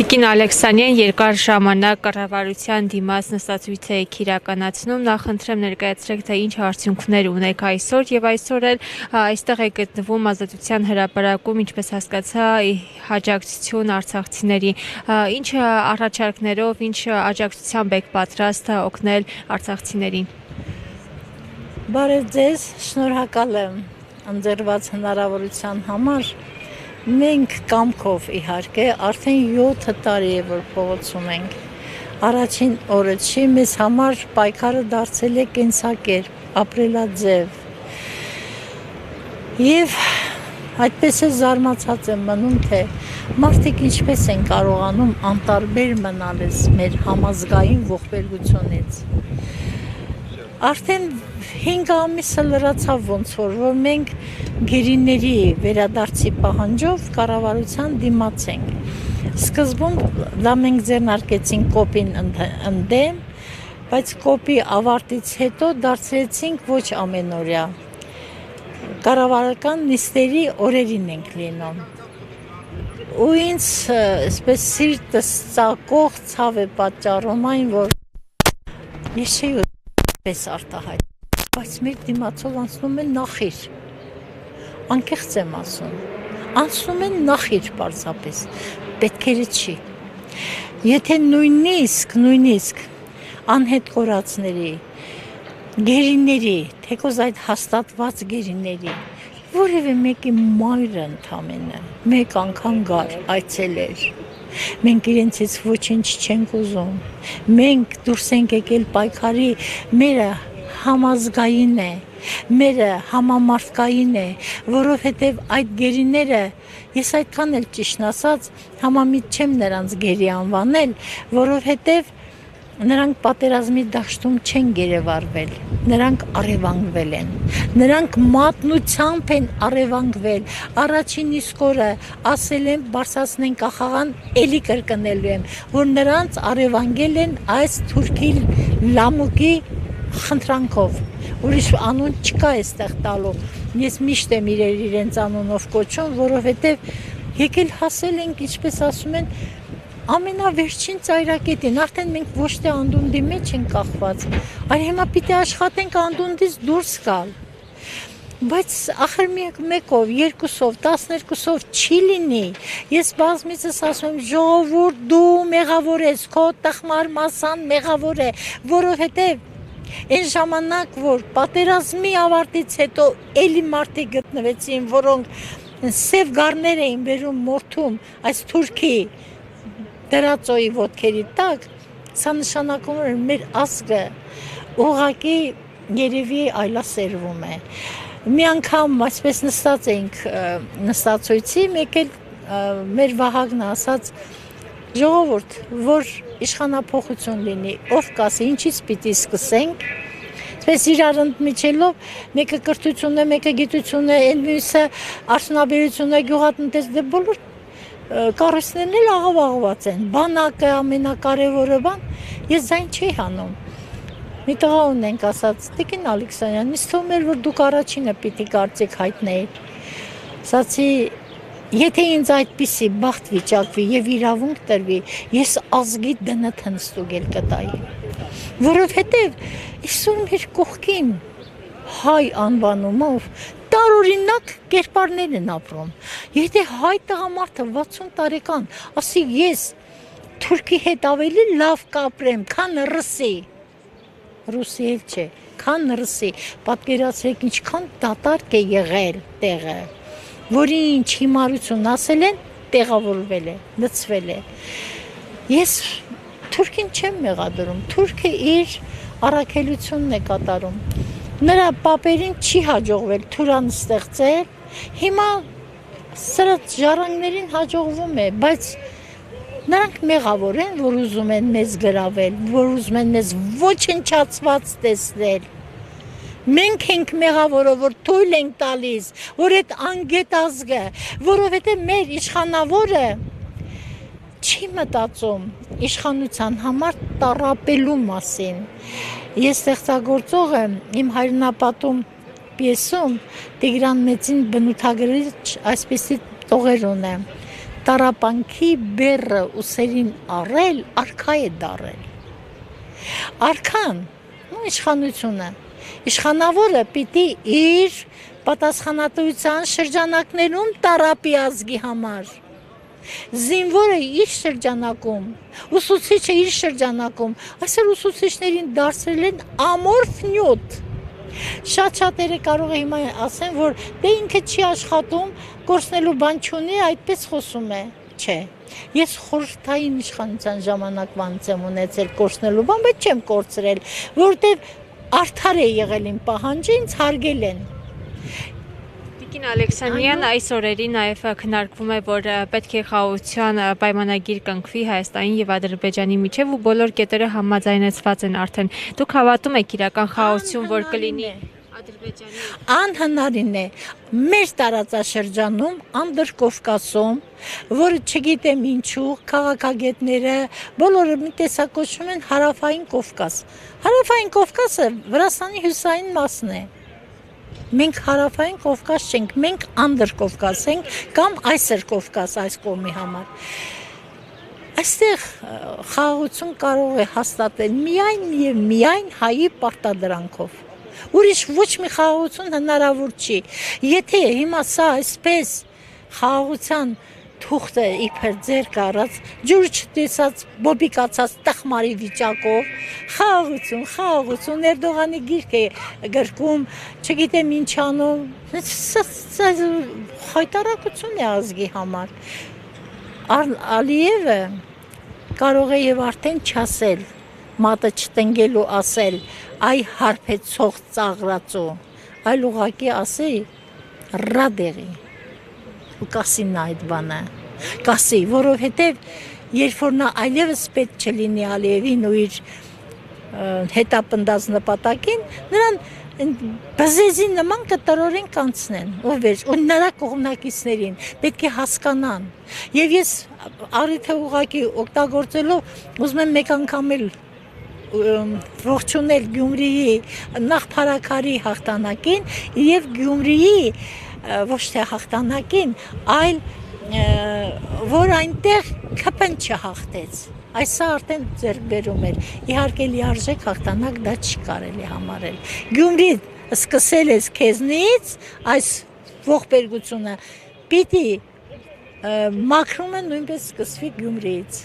Տիկին Ալեքսանյան երկար ժամանակ կառավարության դիմաց նստածույց եք իրականացնում, նախընտրեմ ներկայացրեք, թե ինչ արդյունքներ ունեք այսօր եւ այսօր էլ այստեղ է գտնվում Ազատության հրապարակում, ինչպես հասկացա, աջակցություն արցախցիների, ինչ առաջարկներով, ինչ աջակցությամբ եք պատրաստ օգնել արցախցիներին։ Բարև ձեզ, շնորհակալ եմ ընձեռված հնարավորության համար։ Մենք կամքով իհարկե արդեն 7 տարի է որ փողոցում ենք։ Առաջին օրը չի, մեզ համար պայքարը դարձել է կենսակերպ, ապրելաձև։ Եվ այդպես է զարմացած եմ մնում, թե մարդիկ ինչպես են կարողանում անտարբեր մնալ մեր համազգային ողբերգությունից։ Արդեն 5 ամիսը լրացավ ոնց որ մենք գերիների վերադարձի պահանջով կառավարության դիմաց ենք։ Սկզբում դա մենք ձեռնարկեցինք կոպին ընդդեմ, բայց կոպի ավարտից հետո դարձրեցինք ոչ ամենօրյա։ Կառավարական նիստերի օրերին ենք լինում։ Ու ինձ այսպես սիրտս ծակող ցավ է պատճառում այն, որ ես չէի պես արտահայտ, բայց մեր դիմացով անցնում է նախիր, անկեղծ եմ ասում, անցնում է նախիր պարզապես, պետքերը չի, եթե նույնիսկ անհետ կորածների, գերիների, թեկոզ այդ հաստատված գերիների, որևէ մեկի մայրը ընդամենը, մեկ անգամ գար այցելեր, մենք իրենցից ոչինչ չենք ուզում, մենք դուրս ենք եկել պայքարի, մերը համազգային է, մերը համամարտկային է, որովհետև այդ գերիները, ես այդքան էլ ճիշտ ասած, համամիտ չեմ նրանց գերի անվանել, որովհետև նրանք պատերազմի դաշտում չեն գերեվարվել, նրանք առևանգվել են, նրանք մատնությամբ են առևանգվել, առաջին իսկ օրը ասել են, բարձրացնեն կախաղան, էլի կրկնելու եմ, որ նրանց առևանգել են այս թուրքի լամուկի խնդրանքով, ուրիշ անուն չկա այստեղ տալու, ես միշտ եմ իրենց անունով կոչում, որովհետև եկել հասել ենք, ինչպես ասում են, ամենավերջին ծայրակետին, արդեն մենք ոչ թե անդունդի մեջ ենք կախված, այլ հիմա պիտի աշխատենք անդունդից դուրս գալ, բայց ախր մեկով, երկուսով, 12-ով չի լինի, ես բազմիցս ասում եմ, ժողովուրդ դու մեղավոր ես, քո տխմար մասան մեղավոր է, որովհետև այն ժամանակ, որ պատերազմի ավարտից հետո էլի մարդիկ գտնվեցին, որոնք սև գառներ էին բերում մորթում, այս թուրքի դրածոյի ոտքերի տակ, սա նշանակում է մեր ազգը ուղղակի երևի այլասերվում է։ Մի անգամ այսպես նստած էինք նստածույցի, մեկ էլ մեր Վահագնը ասաց, ժողովուրդ, որ իշխանափոխություն լինի, ով կասի, ինչից պիտի սկսենք, այսպես իրար ընդմիջելով, մեկը կրթություն է, մեկը գիտություն է, այն մյուսը արդյունաբերություն է, գյուղատնտեսություն է, բոլոր կառույցներն էլ աղավաղված են, բանակը ամենակարևորը բան, ես ձայն չի հանում։ Մի տղա ունենք ասած, Տիկին Ալեքսանյան, ինձ թվում էր, որ դուք առաջինը պիտի կարծիք հայտնեիք։ Ասացի, եթե ինձ այդպիսի բախտ վիճակվի եւ իրավունք տրվի, ես ազգի դնթ հնստուգել կտայի։ Որովհետեւ այսօր մեր կողքին հայ անվանումով տարօրինակ կերպարներ են ապրում։ Եթե հայ տղամարդը 60 տարեկան, ասի ես թուրքի հետ ավելի լավ կապրեմ, քան ռուսի էլ չէ, քան ռուսի, պատկերացրեք ինչքան դատարկ է եղել տեղը, որի ինչ հիմարություն ասել են, տեղավորվել է, լցվել է։ Ես թուրքին չեմ մեղադրում, թուրքը իր առաքելությունն է կատարում։ Նրա պապերին չի հաջողվել թուրան ստեղծել, հիմա սրած ժառանգներին հաջողվում է, բայց նրանք մեղավոր են, որ ուզում են մեզ գրավել, որ ուզում են մեզ ոչնչացված տեսնել։ Մենք ենք մեղավորը, որ թույլ ենք տալիս, որ այդ անգետ ազգը, որովհետև մեր իշխանավորը չի մտածում իշխանության համար տառապելու մասին։ Ես ստեղծագործող եմ, իմ հայրենապատում պիեսում Տիգրան Մեծին բնութագրիչ այսպիսի տողեր ունեմ։ տարապանքի բեռը ուսերին առել, արքա է դարել։ Արքան, իշխանությունը, իշխանավորը պիտի իր պատասխանատվության շրջանակներում տարապի ազգի համար։ Զինվորը իր շրջանակում, ուսուցիչը իր շրջանակում, այսօր ուսուցիչներին դարձրել են ամորֆ նյութ։ Շատ-շատերը կարող է հիմա ասեն, որ դե ինքը չի աշխատում, կորցնելու բան չունի, այդպես խոսում է, չէ։ Ես խորհրդային իշխանության ժամանակվանից եմ ունեցել կորցնելու բան, բայց չեմ կորցրել, որովհետև արդար է եղել իմ պահանջը, ինձ հարգել են։ Տիկին Ալեքսանյան, այս օրերի նաև քննարկվում է, որ պետք է խաղաղության պայմանագիր կնքվի Հայաստանի եւ Ադրբեջանի միջև ու բոլոր կետերը համաձայնեցված են արդեն։ Դուք հավատում եք իրական խաղաղություն, որ կլինի Ադրբեջանի։ Անհնարին է մեր տարածաշրջանում, Անդրկովկասում, որը չգիտեմ ինչու, քաղաքագետները բոլորը մի տեսակոչում են հարավային Կովկաս։ Հարավային Կովկասը Վրաստանի հյուսային մասն է։ Մենք հարավային Կովկաս չենք, մենք Անդրկովկաս ենք կամ այսր Կովկաս այս կողմի համար։ Այստեղ խաղաղություն կարող է հաստատել միայն եւ միայն հայի պարտադրանքով։ Ուրիշ ոչ մի խաղաղություն հնարավոր չի։ Եթե հիմա սա այսպես խաղաղության թուղթը իբր ձեռք առած, ջուր չտեսած, բոբիկացած տխմարի վիճակով, խաղաղություն, Էրդողանի գիրք է գրկում, չգիտեմ ինչ անում, խայտարակություն է ազգի համար։ Ալիևը կարող է եւ արդեն չասել, մատը չտնգելու ասել, այ հարբեցող ծաղրածու, այլ ուղղակի ասի ռադերի ու կասի նա այդ բանը, կասի, որովհետև երբ որ նա այլևս պետք չլինի Ալիևին ու իր հետապնդած նպատակին, նրան բզեզի նման կտրորեն կանցնեն, ու նրա կողմնակիցներին պետք է հասկանան, եւ ես առիթը ուղղակի օգտագործելով ուզում եմ մեկ անգամ էլ ողջունել Գյումրիի նախ Փարաքարի հաղթանակին եւ Գյումրիի ոչ թե հաղթանակին, այլ որ այնտեղ քփն չհաղթեց։ Այսա արդեն ձեռքբերում էր։ Իհարկե լիարժեք հաղթանակ դա չի կարելի համարել։ Գյումրի սկսել ես քեզնից, այս ողբերգությունը պիտի մաքրումը նույնպես սկսվի Գյումրիից։